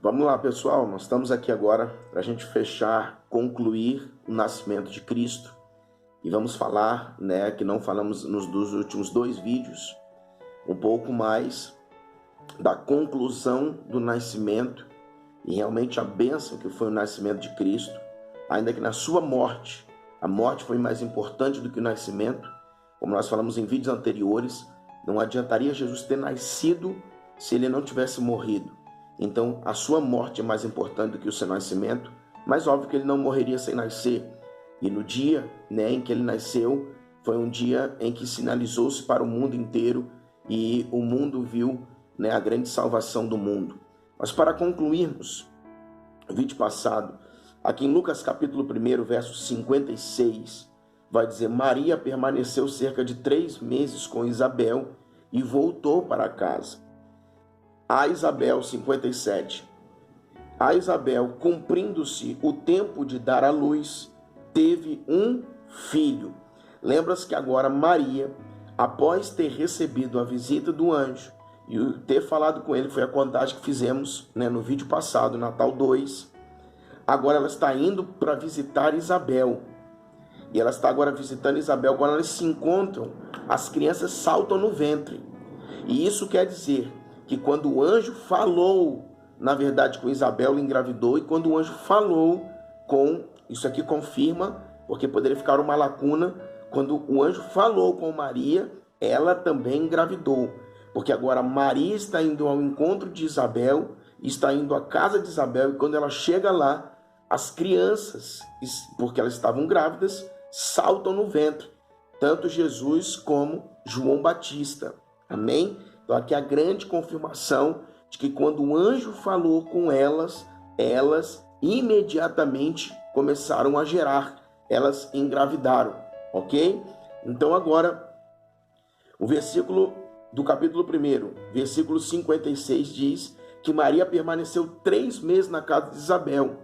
Vamos lá, pessoal, nós estamos aqui agora para a gente fechar, concluir o nascimento de Cristo. E vamos falar, né, que não falamos dos últimos 2 vídeos, um pouco mais da conclusão do nascimento e realmente a bênção que foi o nascimento de Cristo, ainda que na sua morte, a morte foi mais importante do que o nascimento. Como nós falamos em vídeos anteriores, não adiantaria Jesus ter nascido se ele não tivesse morrido. Então, a sua morte é mais importante do que o seu nascimento, mas óbvio que ele não morreria sem nascer. E no dia, né, em que ele nasceu, foi um dia em que sinalizou-se para o mundo inteiro e o mundo viu, né, a grande salvação do mundo. Mas para concluirmos o vídeo passado, aqui em Lucas capítulo 1, verso 56, vai dizer: Maria permaneceu cerca de 3 meses com Isabel e voltou para casa. A Isabel, 57. A Isabel, cumprindo-se o tempo de dar à luz, teve um filho. Lembra-se que agora Maria, após ter recebido a visita do anjo e ter falado com ele, foi a contagem que fizemos, né, no vídeo passado, Natal 2, agora ela está indo para visitar Isabel. E ela está agora visitando Isabel. Quando elas se encontram, as crianças saltam no ventre. E isso quer dizer que quando o anjo falou, na verdade, com Isabel, ela engravidou. E quando o anjo falou com... Isso aqui confirma, porque poderia ficar uma lacuna. Quando o anjo falou com Maria, ela também engravidou. Porque agora Maria está indo ao encontro de Isabel, está indo à casa de Isabel. E quando ela chega lá, as crianças, porque elas estavam grávidas, saltam no ventre. Tanto Jesus como João Batista. Amém? Então aqui a grande confirmação de que quando o anjo falou com elas, elas imediatamente começaram a gerar, elas engravidaram, ok? Então agora, o versículo do capítulo 1, versículo 56 diz que Maria permaneceu 3 meses na casa de Isabel.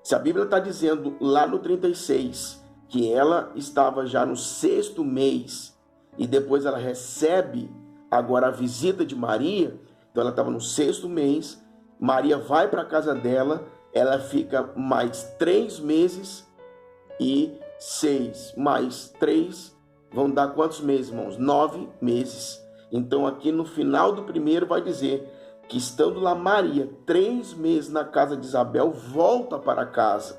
Se a Bíblia está dizendo lá no 36 que ela estava já no 6º mês e depois ela recebe agora a visita de Maria, então ela estava no 6º mês, Maria vai para a casa dela, ela fica mais 3 meses e 6 mais 3, vão dar quantos meses, irmãos? 9 meses. Então aqui no final do 1 vai dizer que estando lá Maria 3 meses na casa de Isabel, volta para casa.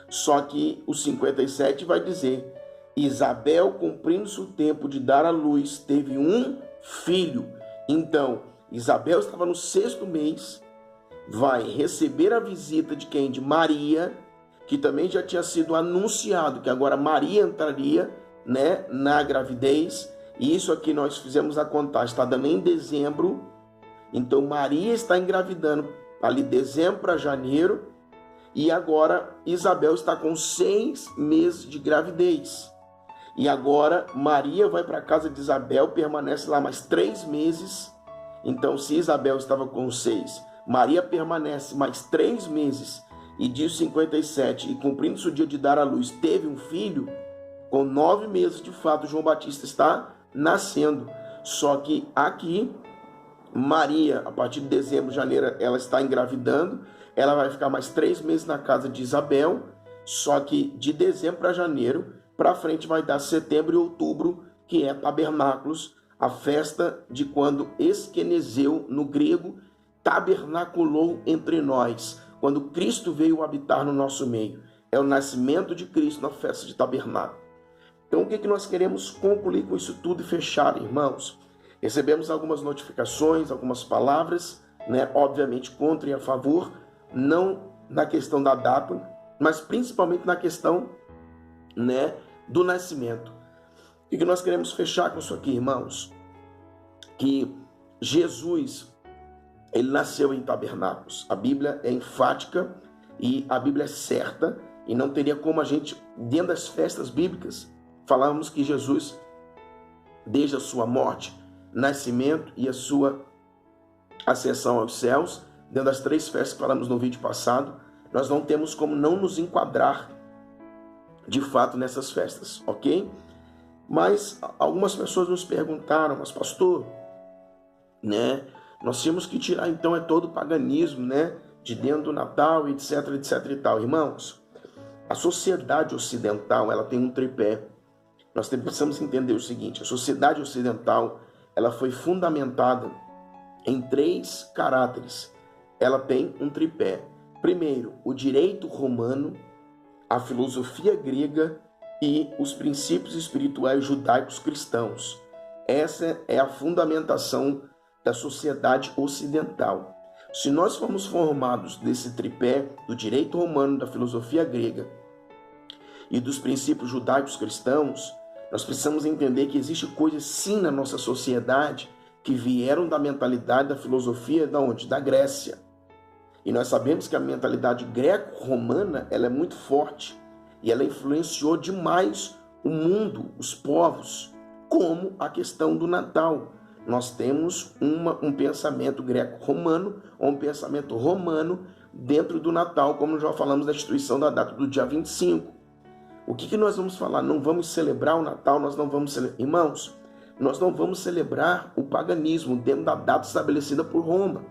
Só que o 57 vai dizer: Isabel, cumprindo-se o tempo de dar à luz, teve um filho. Então, Isabel estava no 6º mês, vai receber a visita de quem? De Maria, que também já tinha sido anunciado que agora Maria entraria, né, na gravidez. E isso aqui nós fizemos a contagem, está dando em dezembro. Então Maria está engravidando ali dezembro para janeiro. E agora Isabel está com 6 meses de gravidez. E agora Maria vai para a casa de Isabel, permanece lá mais 3 meses. Então, se Isabel estava com 6, Maria permanece mais 3 meses. E diz 57, e cumprindo-se o dia de dar à luz, teve um filho. Com 9 meses, de fato, João Batista está nascendo. Só que aqui, Maria, a partir de dezembro, janeiro, ela está engravidando. Ela vai ficar mais 3 meses na casa de Isabel. Só que de dezembro para janeiro, para frente vai dar setembro e outubro, que é tabernáculos, a festa de quando esquenezeu, no grego, tabernaculou entre nós, quando Cristo veio habitar no nosso meio. É o nascimento de Cristo na festa de tabernáculo. Então o que nós queremos concluir com isso tudo e fechar, irmãos? Recebemos algumas notificações, algumas palavras, né, obviamente contra e a favor, não na questão da data, mas principalmente na questão, né, do nascimento. O que nós queremos fechar com isso aqui, irmãos? Que Jesus, ele nasceu em tabernáculos. A Bíblia é enfática e a Bíblia é certa, e não teria como a gente, dentro das festas bíblicas, falarmos que Jesus, desde a sua morte, nascimento e a sua ascensão aos céus, dentro das 3 festas que falamos no vídeo passado, nós não temos como não nos enquadrar de fato nessas festas, ok? Mas algumas pessoas nos perguntaram: mas pastor, né, nós tínhamos que tirar então todo o paganismo, né, de dentro do Natal, etc, etc e tal. Irmãos, a sociedade ocidental, ela tem um tripé. Nós precisamos entender o seguinte: a sociedade ocidental, ela foi fundamentada em 3 caráteres. Ela tem um tripé. Primeiro, o direito romano, a filosofia grega e os princípios espirituais judaicos cristãos. Essa é a fundamentação da sociedade ocidental. Se nós formos formados desse tripé do direito romano, da filosofia grega e dos princípios judaicos cristãos, nós precisamos entender que existe coisas sim na nossa sociedade que vieram da mentalidade da filosofia da onde? Da Grécia. E nós sabemos que a mentalidade greco-romana, ela é muito forte e ela influenciou demais o mundo, os povos, como a questão do Natal. Nós temos um pensamento greco-romano ou um pensamento romano dentro do Natal, como já falamos da instituição da data do dia 25. O que nós vamos falar? Não vamos celebrar o Natal, nós não vamos celebrar. Irmãos, nós não vamos celebrar o paganismo dentro da data estabelecida por Roma.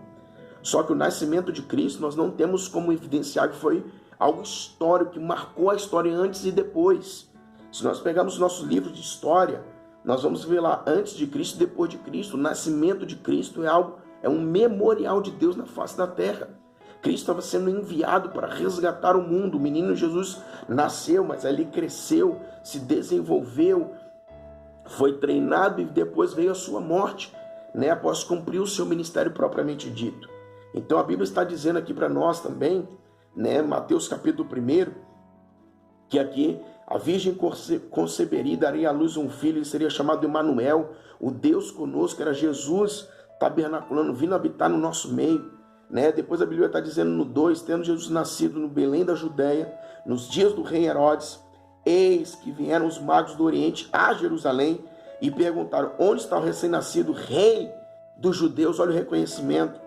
Só que o nascimento de Cristo nós não temos como evidenciar que foi algo histórico, que marcou a história antes e depois. Se nós pegarmos nossos livros de história, nós vamos ver lá antes de Cristo e depois de Cristo. O nascimento de Cristo é um memorial de Deus na face da terra. Cristo estava sendo enviado para resgatar o mundo. O menino Jesus nasceu, mas ali cresceu, se desenvolveu, foi treinado e depois veio a sua morte, após cumprir o seu ministério propriamente dito. Então a Bíblia está dizendo aqui para nós também, Mateus capítulo 1, que aqui a virgem conceberia e daria à luz um filho, e seria chamado Emanuel, o Deus conosco, era Jesus tabernaculando, vindo habitar no nosso meio. Depois a Bíblia está dizendo no 2, tendo Jesus nascido no Belém da Judéia, nos dias do rei Herodes, eis que vieram os magos do Oriente a Jerusalém e perguntaram: onde está o recém-nascido rei dos judeus? Olha o reconhecimento,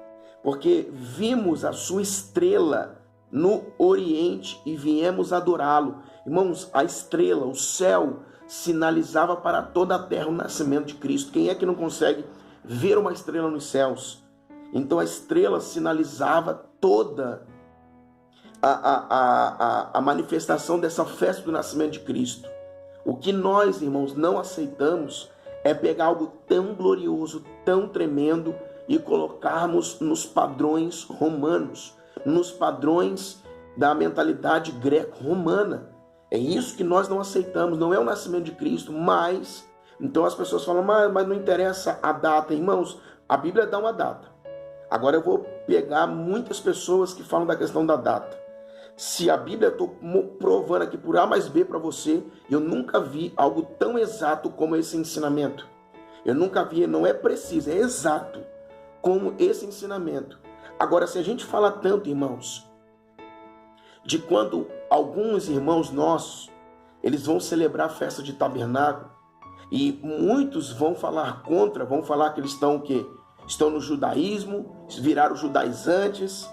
porque vimos a sua estrela no Oriente e viemos adorá-lo. Irmãos, a estrela, o céu, sinalizava para toda a terra o nascimento de Cristo. Quem é que não consegue ver uma estrela nos céus? Então a estrela sinalizava toda a manifestação dessa festa do nascimento de Cristo. O que nós, irmãos, não aceitamos é pegar algo tão glorioso, tão tremendo e colocarmos nos padrões romanos, nos padrões da mentalidade greco-romana. É isso que nós não aceitamos, não é o nascimento de Cristo, mas... Então as pessoas falam, mas não interessa a data. Irmãos, a Bíblia dá uma data. Agora eu vou pegar muitas pessoas que falam da questão da data. Se a Bíblia, eu estou provando aqui por A mais B para você, eu nunca vi algo tão exato como esse ensinamento. Eu nunca vi, não é preciso, é exato como esse ensinamento. Agora, se a gente fala tanto, irmãos, de quando alguns irmãos nossos, eles vão celebrar a festa de tabernáculo, e muitos vão falar contra, vão falar que eles estão o quê? Estão no judaísmo, viraram judaizantes.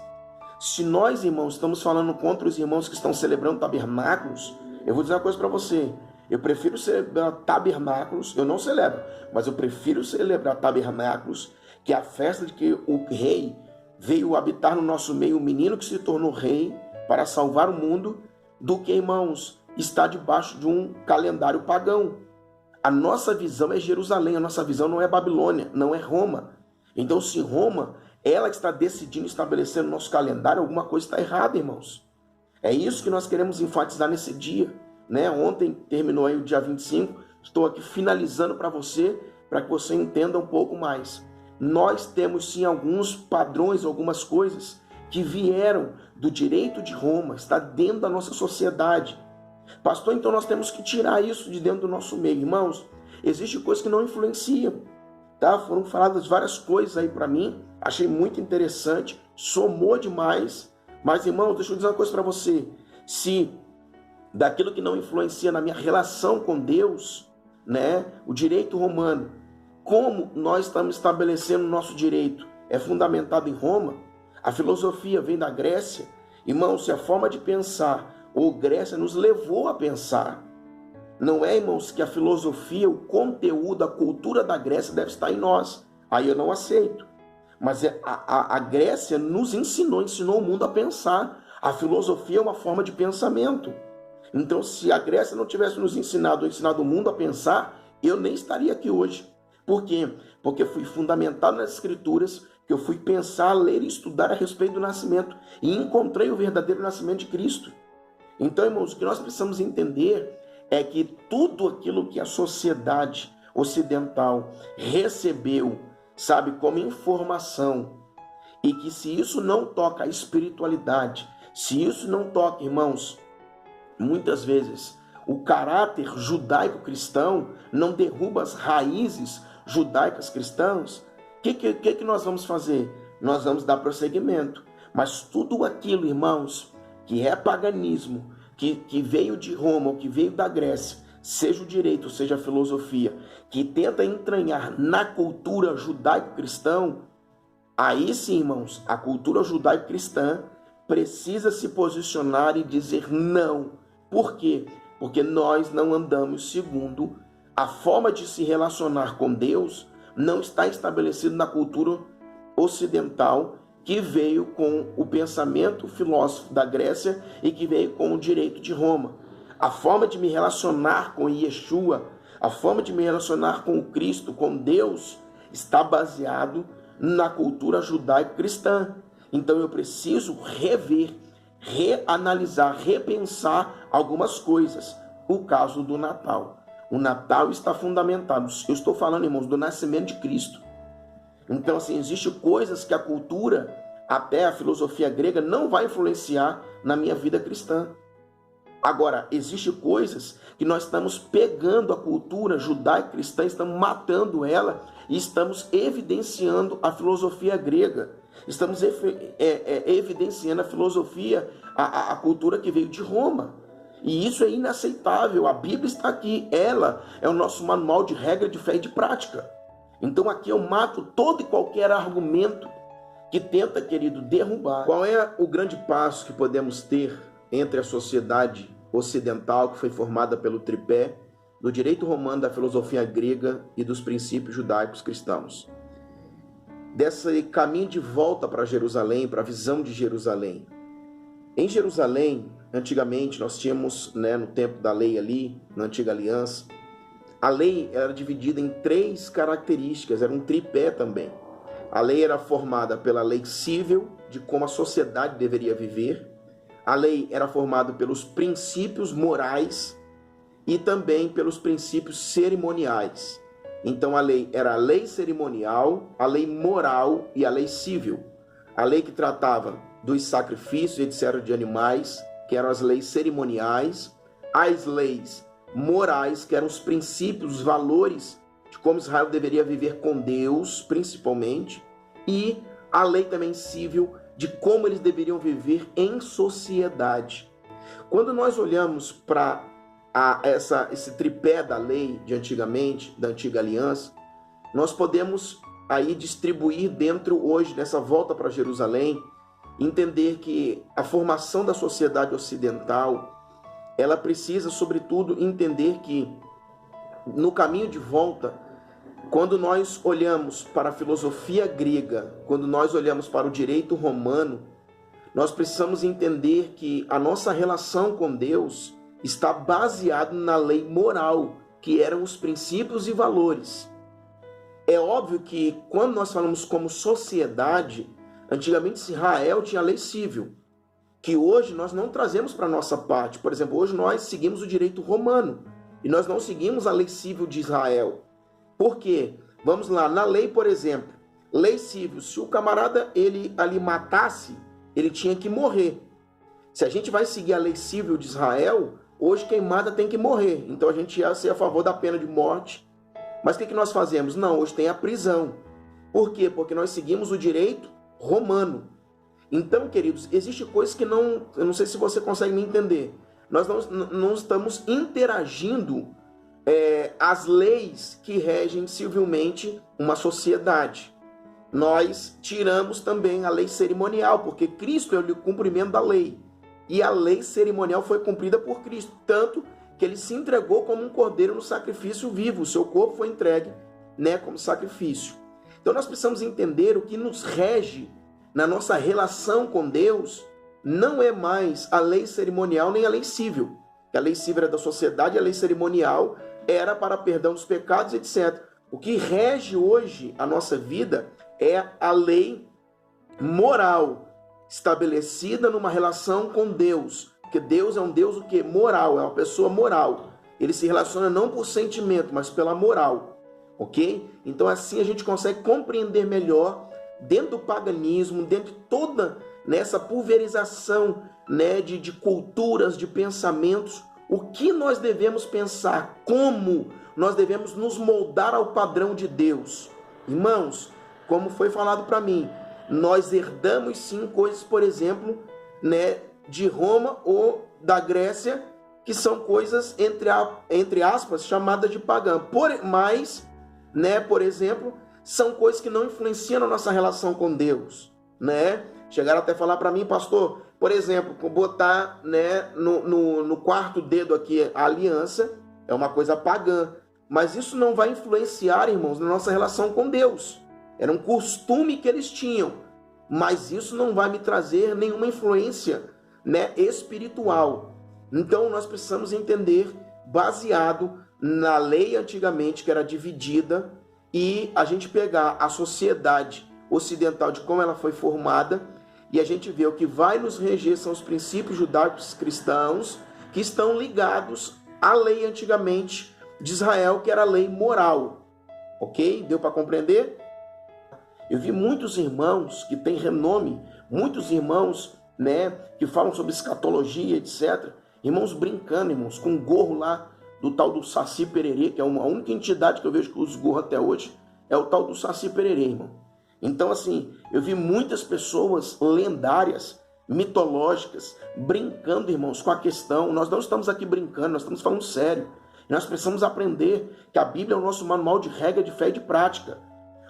Se nós, irmãos, estamos falando contra os irmãos que estão celebrando tabernáculos, eu vou dizer uma coisa para você. Eu prefiro celebrar tabernáculos, eu não celebro, mas eu prefiro celebrar tabernáculos, que é a festa de que o rei veio habitar no nosso meio, o menino que se tornou rei para salvar o mundo, do que, irmãos, estar debaixo de um calendário pagão. A nossa visão é Jerusalém, a nossa visão não é Babilônia, não é Roma. Então, se Roma, ela está decidindo estabelecer o nosso calendário, alguma coisa está errada, irmãos. É isso que nós queremos enfatizar nesse dia. Ontem terminou aí o dia 25, estou aqui finalizando para você que você entenda um pouco mais. Nós temos sim alguns padrões, algumas coisas que vieram do direito de Roma, está dentro da nossa sociedade. Pastor, então nós temos que tirar isso de dentro do nosso meio. Irmãos, existe coisa que não influencia. Foram faladas várias coisas aí para mim, achei muito interessante, somou demais, mas irmão, deixa eu dizer uma coisa para você, se daquilo que não influencia na minha relação com Deus, o direito romano, como nós estamos estabelecendo o nosso direito, é fundamentado em Roma, a filosofia vem da Grécia, irmão, se a forma de pensar ou Grécia nos levou a pensar, não é, irmãos, que a filosofia, o conteúdo, a cultura da Grécia deve estar em nós. Aí eu não aceito. Mas a Grécia nos ensinou o mundo a pensar. A filosofia é uma forma de pensamento. Então, se a Grécia não tivesse nos ensinado o mundo a pensar, eu nem estaria aqui hoje. Por quê? Porque fui fundamentado nas Escrituras, que eu fui pensar, ler e estudar a respeito do nascimento e encontrei o verdadeiro nascimento de Cristo. Então, irmãos, o que nós precisamos entender é que tudo aquilo que a sociedade ocidental recebeu, sabe, como informação, e que se isso não toca a espiritualidade, se isso não toca, irmãos, muitas vezes o caráter judaico-cristão não derruba as raízes judaicas cristãs, o que nós vamos fazer? Nós vamos dar prosseguimento. Mas tudo aquilo, irmãos, que é paganismo, que veio de Roma, ou que veio da Grécia, seja o direito, seja a filosofia, que tenta entranhar na cultura judaico-cristã, aí sim, irmãos, a cultura judaico-cristã precisa se posicionar e dizer não. Por quê? Porque nós não andamos segundo a forma de se relacionar com Deus, não está estabelecido na cultura ocidental, que veio com o pensamento filósofo da Grécia e que veio com o direito de Roma. A forma de me relacionar com Yeshua, a forma de me relacionar com o Cristo, com Deus, está baseado na cultura judaico-cristã. Então eu preciso rever, reanalisar, repensar algumas coisas. O caso do Natal. O Natal está fundamentado, eu estou falando, irmãos, do nascimento de Cristo. Então, assim, existem coisas que a cultura, até a filosofia grega, não vai influenciar na minha vida cristã. Agora, existem coisas que nós estamos pegando a cultura judaico-cristã, estamos matando ela e estamos evidenciando a filosofia grega. Estamos evidenciando a filosofia, a cultura que veio de Roma. E isso é inaceitável. A Bíblia está aqui. Ela é o nosso manual de regra de fé e de prática. Então aqui eu mato todo e qualquer argumento que tenta, querido, derrubar. Qual é o grande passo que podemos ter entre a sociedade ocidental, que foi formada pelo tripé do direito romano, da filosofia grega e dos princípios judaicos cristãos? Desse caminho de volta para Jerusalém, para a visão de Jerusalém. Em Jerusalém, antigamente, nós tínhamos, no tempo da lei ali, na antiga aliança, a lei era dividida em 3 características, era um tripé também. A lei era formada pela lei civil, de como a sociedade deveria viver. A lei era formada pelos princípios morais e também pelos princípios cerimoniais. Então a lei era a lei cerimonial, a lei moral e a lei civil. A lei que tratava dos sacrifícios, etc., de animais, que eram as leis cerimoniais, as leis morais, que eram os princípios, os valores de como Israel deveria viver com Deus, principalmente, e a lei também civil, de como eles deveriam viver em sociedade. Quando nós olhamos para esse tripé da lei de antigamente, da antiga aliança, nós podemos aí distribuir dentro hoje, nessa volta para Jerusalém, entender que a formação da sociedade ocidental, ela precisa, sobretudo, entender que no caminho de volta, quando nós olhamos para a filosofia grega, quando nós olhamos para o direito romano, nós precisamos entender que a nossa relação com Deus está baseada na lei moral, que eram os princípios e valores. É óbvio que quando nós falamos como sociedade, antigamente Israel tinha lei civil, que hoje nós não trazemos para a nossa parte. Por exemplo, hoje nós seguimos o direito romano e nós não seguimos a lei civil de Israel. Por quê? Vamos lá, na lei, por exemplo, lei civil, se o camarada ele ali matasse, ele tinha que morrer. Se a gente vai seguir a lei civil de Israel, hoje quem mata tem que morrer. Então a gente ia ser a favor da pena de morte. Mas o que nós fazemos? Não, hoje tem a prisão. Por quê? Porque nós seguimos o direito romano. Então, queridos, existe coisas que eu não sei se você consegue me entender. Nós não estamos interagindo as leis que regem civilmente uma sociedade. Nós tiramos também a lei cerimonial, porque Cristo é o cumprimento da lei. E a lei cerimonial foi cumprida por Cristo, tanto que ele se entregou como um cordeiro no sacrifício vivo. O seu corpo foi entregue como sacrifício. Então nós precisamos entender o que nos rege na nossa relação com Deus não é mais a lei cerimonial nem a lei civil. A lei civil era da sociedade, a lei cerimonial era para perdão dos pecados, etc. O que rege hoje a nossa vida é a lei moral estabelecida numa relação com Deus. Porque Deus é um Deus o quê? Moral, é uma pessoa moral. Ele se relaciona não por sentimento, mas pela moral. Ok? Então assim a gente consegue compreender melhor dentro do paganismo, dentro de toda essa pulverização de culturas, de pensamentos, o que nós devemos pensar, como nós devemos nos moldar ao padrão de Deus. Irmãos, como foi falado para mim, nós herdamos sim coisas, por exemplo, de Roma ou da Grécia, que são coisas, entre aspas, chamadas de pagã. Mas, por exemplo, são coisas que não influenciam na nossa relação com Deus. Chegaram até a falar para mim, pastor, por exemplo, botar no quarto dedo aqui a aliança, é uma coisa pagã. Mas isso não vai influenciar, irmãos, na nossa relação com Deus. Era um costume que eles tinham, mas isso não vai me trazer nenhuma influência espiritual. Então nós precisamos entender, baseado na lei antigamente, que era dividida, e a gente pegar a sociedade ocidental de como ela foi formada, e a gente vê o que vai nos reger são os princípios judaicos cristãos, que estão ligados à lei antigamente de Israel, que era a lei moral. Ok? Deu para compreender? Eu vi muitos irmãos que têm renome, muitos irmãos que falam sobre escatologia, etc. Irmãos brincando, irmãos, com um gorro lá do tal do Saci Pererê, que é a única entidade que eu vejo que usa gorro até hoje, é o tal do Saci Pererê, irmão. Então, assim, eu vi muitas pessoas lendárias, mitológicas, brincando, irmãos, com a questão. Nós não estamos aqui brincando, nós estamos falando sério. Nós precisamos aprender que a Bíblia é o nosso manual de regra, de fé e de prática.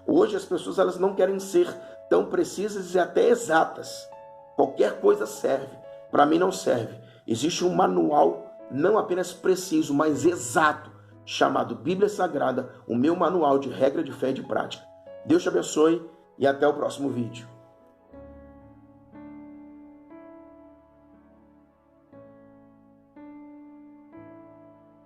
Hoje as pessoas elas não querem ser tão precisas e até exatas. Qualquer coisa serve. Para mim não serve. Existe um manual não apenas preciso, mas exato, chamado Bíblia Sagrada, o meu manual de regra, de fé e de prática. Deus te abençoe e até o próximo vídeo.